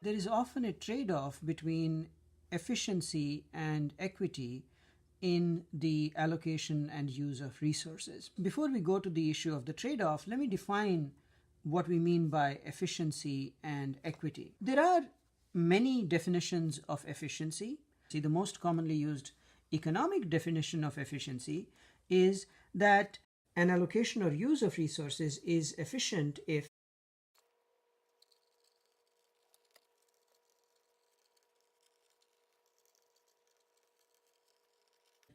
there is often a trade-off between efficiency and equity in the allocation and use of resources. Before we go to the issue of the trade-off, let me define what we mean by efficiency and equity. There are many definitions of efficiency. See, the most commonly used economic definition of efficiency is that an allocation or use of resources is efficient if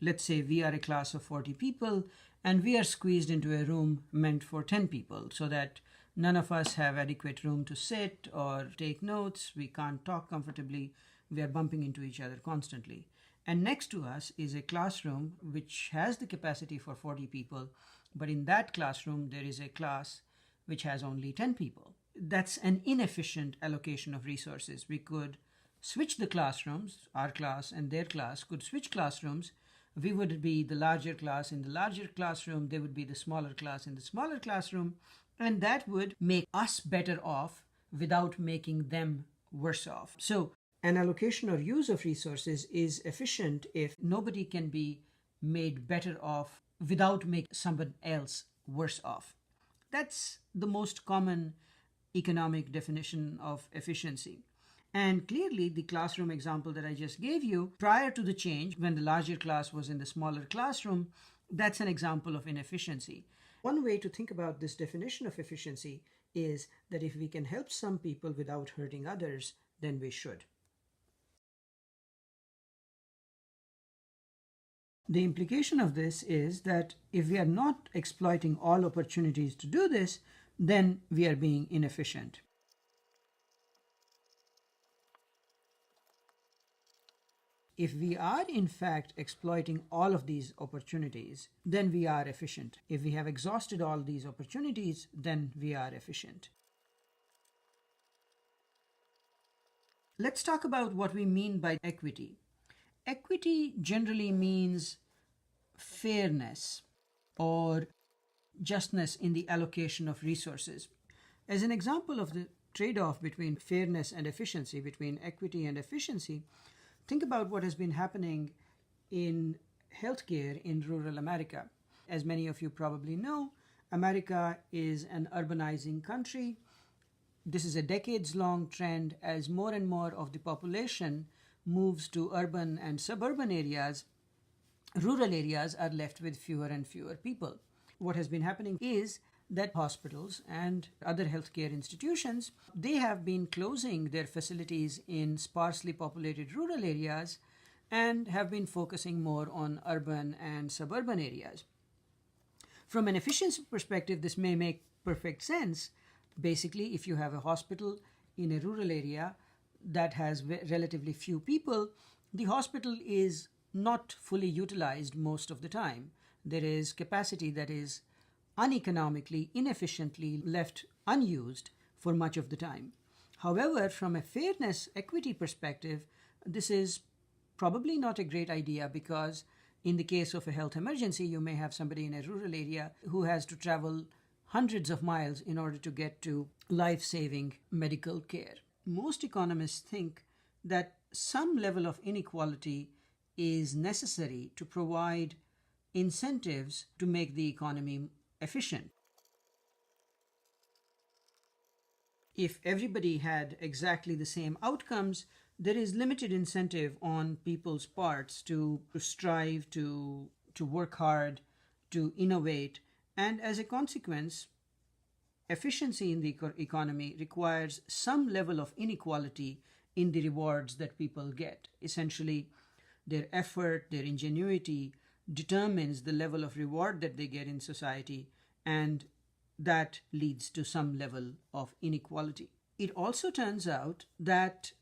let's say we are a class of 40 people and we are squeezed into a room meant for 10 people so that none of us have adequate room to sit or take notes. We can't talk comfortably. We are bumping into each other constantly. And next to us is a classroom which has the capacity for 40 people, but in that classroom there is a class which has only 10 people. That's an inefficient allocation of resources. We could switch the classrooms, our class and their class could switch classrooms. We would be the larger class in the larger classroom, they would be the smaller class in the smaller classroom, and that would make us better off without making them worse off. So an allocation or use of resources is efficient if nobody can be made better off without making someone else worse off. That's the most common economic definition of efficiency. And clearly, the classroom example that I just gave you, prior to the change, when the larger class was in the smaller classroom, that's an example of inefficiency. One way to think about this definition of efficiency is that if we can help some people without hurting others, then we should. The implication of this is that if we are not exploiting all opportunities to do this, then we are being inefficient. If we are in fact exploiting all of these opportunities, then we are efficient. If we have exhausted all these opportunities, then we are efficient. Let's talk about what we mean by equity. Equity generally means fairness or justness in the allocation of resources. As an example of the trade-off between fairness and efficiency, between equity and efficiency, think about what has been happening in healthcare in rural America. As many of you probably know, America is an urbanizing country. This is a decades-long trend. As more and more of the population moves to urban and suburban areas, rural areas are left with fewer and fewer people. What has been happening is that hospitals and other healthcare institutions, they have been closing their facilities in sparsely populated rural areas and have been focusing more on urban and suburban areas. From an efficiency perspective, this may make perfect sense. Basically, if you have a hospital in a rural area that has relatively few people, the hospital is not fully utilized most of the time. There is capacity that is uneconomically, inefficiently left unused for much of the time. However, from a fairness equity perspective, this is probably not a great idea because in the case of a health emergency, you may have somebody in a rural area who has to travel hundreds of miles in order to get to life-saving medical care. Most economists think that some level of inequality is necessary to provide incentives to make the economy efficient. If everybody had exactly the same outcomes, there is limited incentive on people's parts to strive, to work hard, to innovate, and as a consequence, efficiency in the economy requires some level of inequality in the rewards that people get. Essentially, their effort, their ingenuity determines the level of reward that they get in society, and that leads to some level of inequality. It also turns out that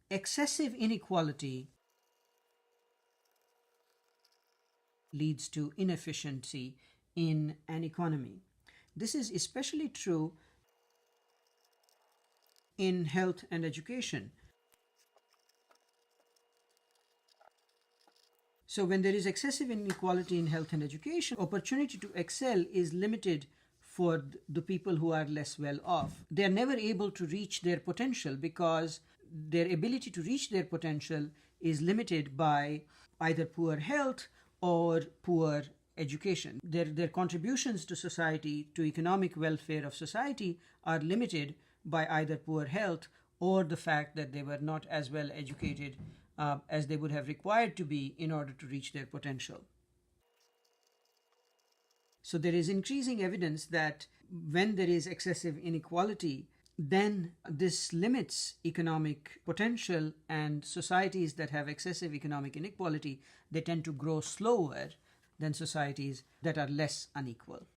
excessive inequality leads to inefficiency in an economy. This is especially true in health and education. So when there is excessive inequality in health and education, opportunity to excel is limited for the people who are less well off. They are never able to reach their potential because their ability to reach their potential is limited by either poor health or poor education. Their contributions to society, to economic welfare of society, are limited by either poor health or the fact that they were not as well educated as they would have required to be in order to reach their potential. So there is increasing evidence that when there is excessive inequality, then this limits economic potential, and societies that have excessive economic inequality, they tend to grow slower than societies that are less unequal.